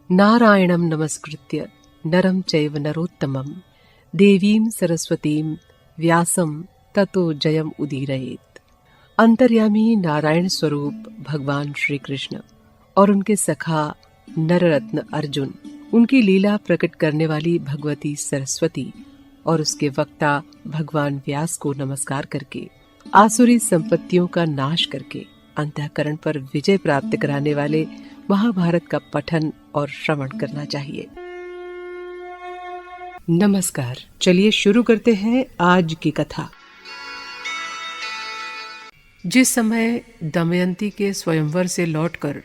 नारायणं नमस्कृत्य नरं चैव नरोत्तमं देवीं सरस्वतीं व्यासं ततो जयम उदीरयेत्। अंतर्यामी नारायण स्वरूप भगवान श्री कृष्ण और उनके सखा नररत्न अर्जुन, उनकी लीला प्रकट करने वाली भगवती सरस्वती और उसके वक्ता भगवान व्यास को नमस्कार करके आसुरी संपत्तियों का नाश करके अंतःकरण पर विजय प्राप्त कराने वाले महाभारत का पठन और श्रवण करना चाहिए। नमस्कार, चलिए शुरू करते हैं आज की कथा। जिस समय दमयंती के स्वयंवर से लौटकर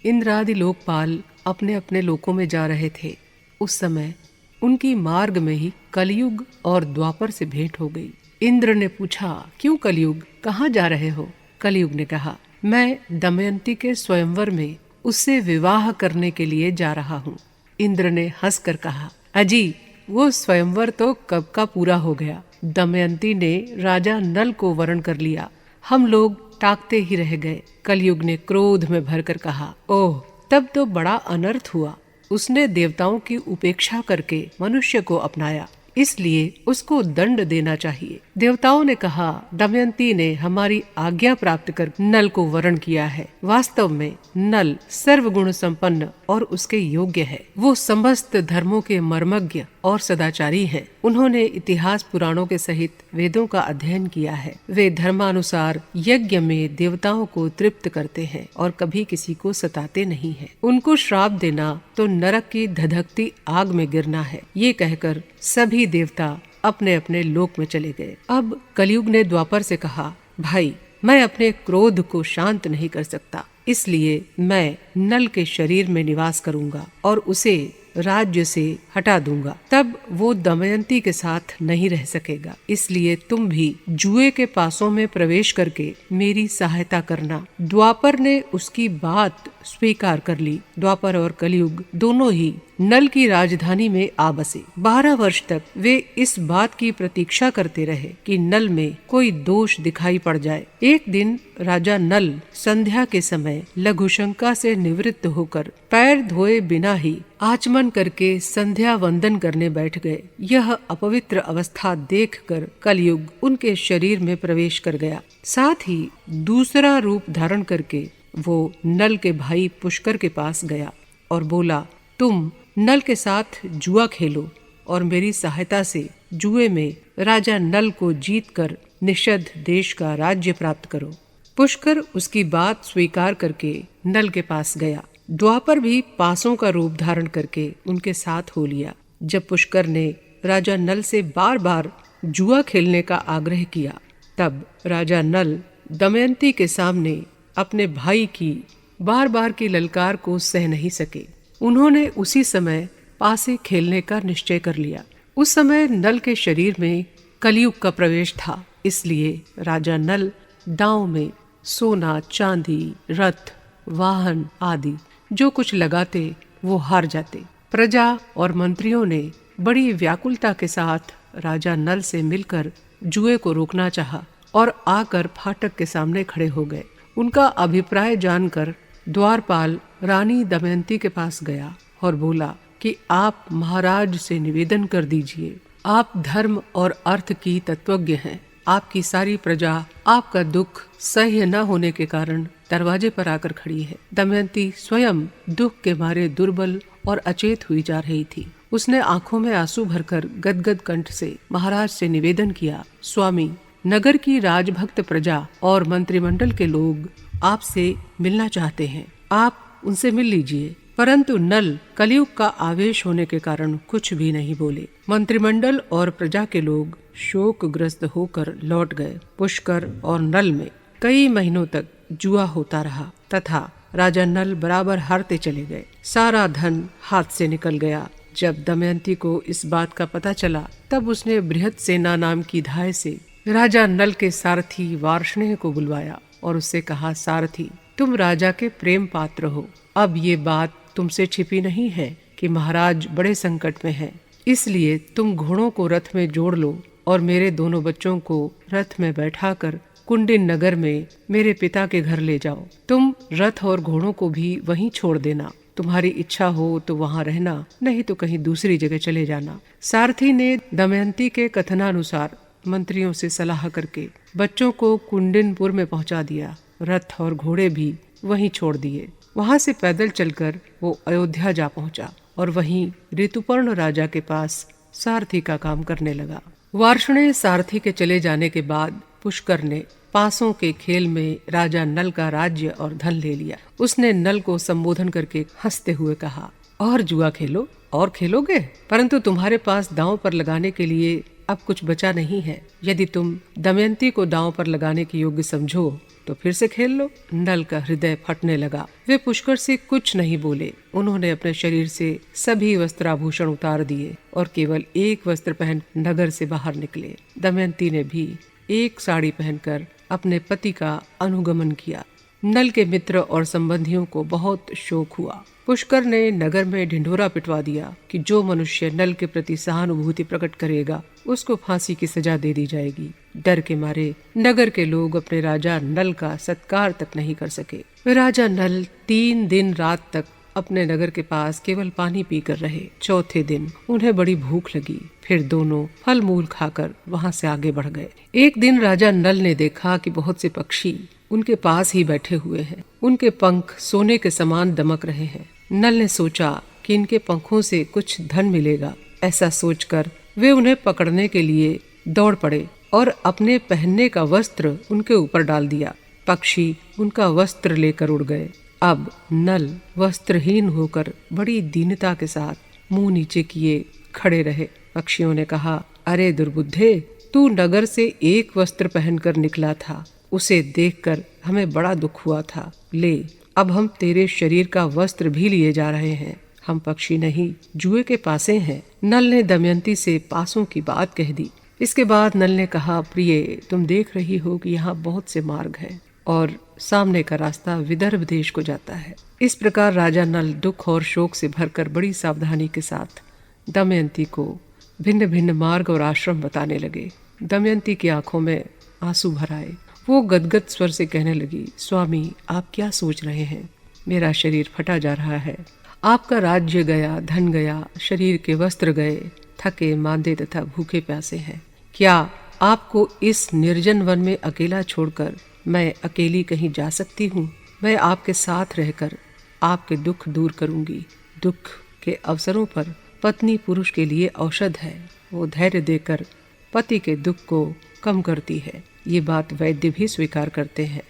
इंद्रादि लोकपाल अपने अपने लोकों में जा रहे थे, उस समय उनकी मार्ग में ही कलयुग और द्वापर से भेंट हो गई। इंद्र ने पूछा, क्यों कलयुग, कहाँ जा रहे हो? कलयुग ने कहा, मैं दमयंती के स्वयंवर में उससे विवाह करने के लिए जा रहा हूँ। इंद्र ने हंसकर कहा, अजी, वो स्वयंवर तो कब का पूरा हो गया। दमयंती ने राजा नल को वरण कर लिया, हम लोग ताकते ही रह गए। कलयुग ने क्रोध में भरकर कहा, ओह, तब तो बड़ा अनर्थ हुआ। उसने देवताओं की उपेक्षा करके मनुष्य को अपनाया, इसलिए उसको दंड देना चाहिए। देवताओं ने कहा, दमयंती ने हमारी आज्ञा प्राप्त कर नल को वरण किया है। वास्तव में नल सर्वगुण संपन्न और उसके योग्य है। वो समस्त धर्मों के मर्मज्ञ और सदाचारी हैं। उन्होंने इतिहास पुराणों के सहित वेदों का अध्ययन किया है। वे धर्मानुसार यज्ञ में देवताओं को तृप्त करते हैं और कभी किसी को सताते नहीं हैं। उनको श्राप देना तो नरक की धधकती आग में गिरना है। ये कहकर सभी देवता अपने अपने लोक में चले गए। अब कलयुग ने द्वापर से कहा, भाई, मैं अपने क्रोध को शांत नहीं कर सकता, इसलिए मैं नल के शरीर में निवास करूंगा और उसे राज्य से हटा दूंगा। तब वो दमयंती के साथ नहीं रह सकेगा। इसलिए तुम भी जुए के पासों में प्रवेश करके मेरी सहायता करना। द्वापर ने उसकी बात स्वीकार कर ली। द्वापर और कलयुग दोनों ही नल की राजधानी में आ बसे। 12 वर्ष तक वे इस बात की प्रतीक्षा करते रहे कि नल में कोई दोष दिखाई पड़ जाए। एक दिन राजा नल संध्या के समय लघुशंका से निवृत्त होकर पैर धोए बिना ही आचमन करके संध्या वंदन करने बैठ गए। यह अपवित्र अवस्था देखकर कलयुग उनके शरीर में प्रवेश कर गया। साथ ही दूसरा रूप धारण करके वो नल के भाई पुष्कर के पास गया और बोला, तुम नल के साथ जुआ खेलो और मेरी सहायता से जुए में राजा नल को जीतकर निषद देश का राज्य प्राप्त करो। पुष्कर उसकी बात स्वीकार करके नल के पास गया। द्वापर भी पासों का रूप धारण करके उनके साथ हो लिया। जब पुष्कर ने राजा नल से बार बार जुआ खेलने का आग्रह किया, तब राजा नल दमयंती के सामने अपने भाई की बार बार की ललकार को सह नहीं सके। उन्होंने उसी समय पासे खेलने का निश्चय कर लिया। उस समय नल के शरीर में कलयुग का प्रवेश था, इसलिए राजा नल दांव में सोना, चांदी, रथ, वाहन आदि जो कुछ लगाते वो हार जाते। प्रजा और मंत्रियों ने बड़ी व्याकुलता के साथ राजा नल से मिलकर जुए को रोकना चाहा और आकर फाटक के सामने खड़े हो गए। उनका अभिप्राय जानकर द्वारपाल रानी दमयंती के पास गया और बोला कि आप महाराज से निवेदन कर दीजिए। आप धर्म और अर्थ की तत्वज्ञ हैं। आपकी सारी प्रजा आपका दुख सह्य न होने के कारण दरवाजे पर आकर खड़ी है। दमयंती स्वयं दुख के मारे दुर्बल और अचेत हुई जा रही थी। उसने आंखों में आंसू भरकर गदगद कंठ से महाराज से निवेदन किया, स्वामी, नगर की राजभक्त प्रजा और मंत्रिमंडल के लोग आपसे मिलना चाहते हैं। आप उनसे मिल लीजिए। परंतु नल कलयुग का आवेश होने के कारण कुछ भी नहीं बोले। मंत्रिमंडल और प्रजा के लोग शोकग्रस्त होकर लौट गए। पुष्कर और नल में कई महीनों तक जुआ होता रहा तथा राजा नल बराबर हारते चले गए। सारा धन हाथ से निकल गया। जब दमयंती को इस बात का पता चला, तब उसने बृहत सेना नाम की धाय से राजा नल के सारथी वार्ष्णेय को बुलवाया और उससे कहा, सारथी, तुम राजा के प्रेम पात्र हो। अब ये बात तुमसे छिपी नहीं है कि महाराज बड़े संकट में हैं। इसलिए तुम घोड़ों को रथ में जोड़ लो और मेरे दोनों बच्चों को रथ में बैठाकर कुंडिन नगर में मेरे पिता के घर ले जाओ। तुम रथ और घोड़ों को भी वहीं छोड़ देना। तुम्हारी इच्छा हो तो वहाँ रहना, नहीं तो कहीं दूसरी जगह चले जाना। सारथी ने दमयंती के कथनानुसार मंत्रियों से सलाह करके बच्चों को कुंडिनपुर में पहुंचा दिया। रथ और घोड़े भी वहीं छोड़ दिए। वहां से पैदल चलकर वो अयोध्या जा पहुंचा और वहीं ऋतुपर्ण राजा के पास सारथी का काम करने लगा। वार्ष्णेय सारथी के चले जाने के बाद पुष्कर ने पासों के खेल में राजा नल का राज्य और धन ले लिया। उसने नल को संबोधन करके हंसते हुए कहा, और जुआ खेलो और खेलोगे, परंतु तुम्हारे पास दांव पर लगाने के लिए अब कुछ बचा नहीं है। यदि तुम दमयंती को दांव पर लगाने के योग्य समझो तो फिर से खेल लो। नल का हृदय फटने लगा। वे पुष्कर से कुछ नहीं बोले। उन्होंने अपने शरीर से सभी वस्त्राभूषण उतार दिए और केवल एक वस्त्र पहन नगर से बाहर निकले। दमयंती ने भी एक साड़ी पहनकर अपने पति का अनुगमन किया। नल के मित्र और संबंधियों को बहुत शोक हुआ। पुष्कर ने नगर में ढिंढोरा पिटवा दिया कि जो मनुष्य नल के प्रति सहानुभूति प्रकट करेगा उसको फांसी की सजा दे दी जाएगी। डर के मारे नगर के लोग अपने राजा नल का सत्कार तक नहीं कर सके। वे राजा नल 3 दिन रात तक अपने नगर के पास केवल पानी पीकर रहे। चौथे दिन उन्हें बड़ी भूख लगी। फिर दोनों फल मूल खाकर वहां से आगे बढ़ गए। एक दिन राजा नल ने देखा कि बहुत से पक्षी उनके पास ही बैठे हुए हैं। उनके पंख सोने के समान दमक रहे हैं। नल ने सोचा कि इनके पंखों से कुछ धन मिलेगा। ऐसा सोचकर वे उन्हें पकड़ने के लिए दौड़ पड़े और अपने पहनने का वस्त्र उनके ऊपर डाल दिया। पक्षी उनका वस्त्र लेकर उड़ गए। अब नल वस्त्रहीन होकर बड़ी दीनता के साथ मुंह नीचे किए खड़े रहे। पक्षियों ने कहा, अरे दुर्बुद्धे, तू नगर से एक वस्त्र पहनकर निकला था। उसे देखकर हमें बड़ा दुख हुआ था। ले, अब हम तेरे शरीर का वस्त्र भी लिए जा रहे हैं। हम पक्षी नहीं, जुए के पासे हैं। नल ने दमयंती से पासों की बात कह दी। इसके बाद नल ने कहा, प्रिय, तुम देख रही हो कि यहाँ बहुत से मार्ग हैं और सामने का रास्ता विदर्भ देश को जाता है। इस प्रकार राजा नल दुख और शोक से भरकर बड़ी सावधानी के साथ दमयंती को भिन्न भिन्न मार्ग और आश्रम बताने लगे। दमयंती की आंखों में आंसू भर आए। वो गदगद स्वर से कहने लगी, स्वामी, आप क्या सोच रहे हैं? मेरा शरीर फटा जा रहा है। आपका राज्य गया, धन गया, शरीर के वस्त्र गए, थके मांदे तथा भूखे प्यासे हैं। क्या आपको इस निर्जन वन में अकेला छोड़कर मैं अकेली कहीं जा सकती हूँ? मैं आपके साथ रहकर आपके दुख दूर करूंगी। दुख के अवसरों पर पत्नी पुरुष के लिए औषध है। वो धैर्य देकर पति के दुख को कम करती है। ये बात वैद्य भी स्वीकार करते हैं।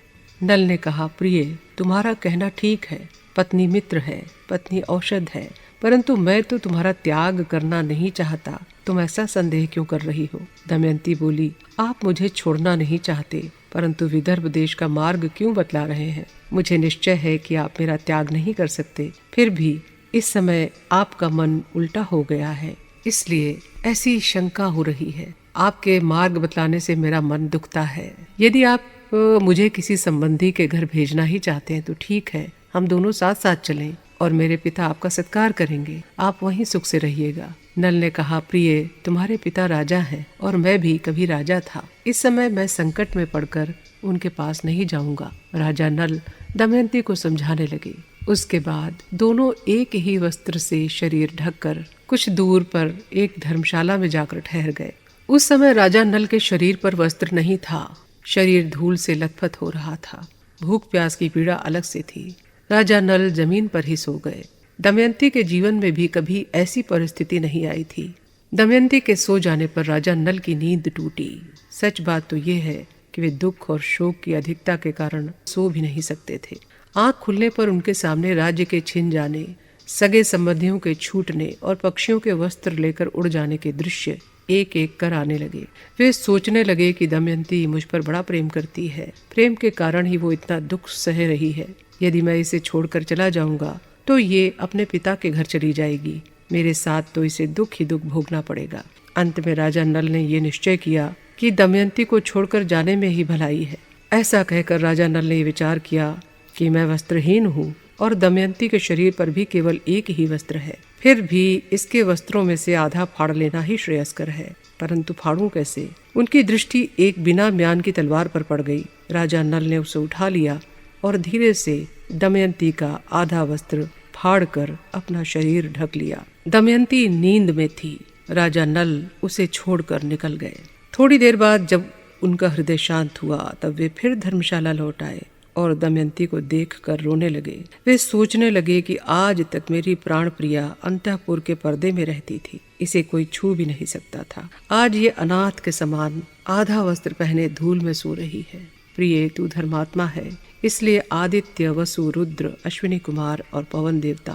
नल ने कहा, प्रिय, तुम्हारा कहना ठीक है। पत्नी मित्र है, पत्नी औषध है, परंतु मैं तो तुम्हारा त्याग करना नहीं चाहता। तुम ऐसा संदेह क्यों कर रही हो? दमयंती बोली, आप मुझे छोड़ना नहीं चाहते, परंतु विदर्भ देश का मार्ग क्यों बतला रहे हैं? मुझे निश्चय है कि आप मेरा त्याग नहीं कर सकते। फिर भी इस समय आपका मन उल्टा हो गया है, इसलिए ऐसी शंका हो रही है। आपके मार्ग बतलाने से मेरा मन दुखता है। यदि आप मुझे किसी संबंधी के घर भेजना ही चाहते हैं तो ठीक है, हम दोनों साथ साथ चलें और मेरे पिता आपका सत्कार करेंगे। आप वहीं सुख से रहिएगा। नल ने कहा, प्रिय, तुम्हारे पिता राजा हैं और मैं भी कभी राजा था। इस समय मैं संकट में पड़कर उनके पास नहीं जाऊंगा। राजा नल दमयंती को समझाने लगे। उसके बाद दोनों एक ही वस्त्र से शरीर ढककर कुछ दूर पर एक धर्मशाला में जाकर ठहर गए। उस समय राजा नल के शरीर पर वस्त्र नहीं था। शरीर धूल से लथपथ हो रहा था। भूख प्यास की पीड़ा अलग से थी। राजा नल जमीन पर ही सो गए। दमयंती के जीवन में भी कभी ऐसी परिस्थिति नहीं आई थी। दमयंती के सो जाने पर राजा नल की नींद टूटी। सच बात तो ये है कि वे दुख और शोक की अधिकता के कारण सो भी नहीं सकते थे। आंख खुलने पर उनके सामने राज्य के छिन जाने, सगे संबंधियों के छूटने और पक्षियों के वस्त्र लेकर उड़ जाने के दृश्य एक एक कर आने लगे। वे सोचने लगे कि दमयंती मुझ पर बड़ा प्रेम करती है। प्रेम के कारण ही वो इतना दुख सह रही है। यदि मैं इसे छोड़कर चला जाऊंगा तो ये अपने पिता के घर चली जाएगी। मेरे साथ तो इसे दुख ही दुख भोगना पड़ेगा। अंत में राजा नल ने ये निश्चय किया कि दमयंती को छोड़कर जाने में ही भलाई है। ऐसा कहकर राजा नल ने विचार किया कि मैं वस्त्रहीन हूँ और दमयंती के शरीर पर भी केवल एक ही वस्त्र है। फिर भी इसके वस्त्रों में से आधा फाड़ लेना ही श्रेयस्कर है, परंतु फाड़ूं कैसे? उनकी दृष्टि एक बिना म्यान की तलवार पर पड़ गई। राजा नल ने उसे उठा लिया और धीरे से दमयंती का आधा वस्त्र फाड़ कर अपना शरीर ढक लिया। दमयंती नींद में थी। राजा नल उसे छोड़कर निकल गए। थोड़ी देर बाद जब उनका हृदय शांत हुआ तब वे फिर धर्मशाला लौट आए और दमयंती को देखकर रोने लगे। वे सोचने लगे कि आज तक मेरी प्राण प्रिया अंतःपुर के पर्दे में रहती थी, इसे कोई छू भी नहीं सकता था। आज ये अनाथ के समान आधा वस्त्र पहने धूल में सो रही है। प्रिय, तू धर्मात्मा है, इसलिए आदित्य, वसु, रुद्र, अश्विनी कुमार और पवन देवता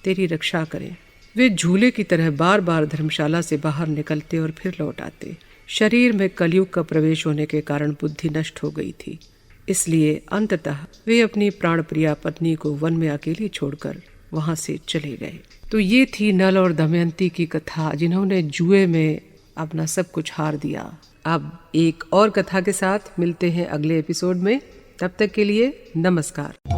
तेरी रक्षा करें। वे झूले की तरह बार बार धर्मशाला से बाहर निकलते और फिर लौट आते। शरीर में कलयुग का प्रवेश होने के कारण बुद्धि नष्ट हो गई थी, इसलिए अंततः वे अपनी प्राणप्रिया पत्नी को वन में अकेली छोड़कर वहां से चले गए। तो ये थी नल और दमयंती की कथा, जिन्होंने जुए में अपना सब कुछ हार दिया। अब एक और कथा के साथ मिलते हैं अगले एपिसोड में। तब तक के लिए नमस्कार।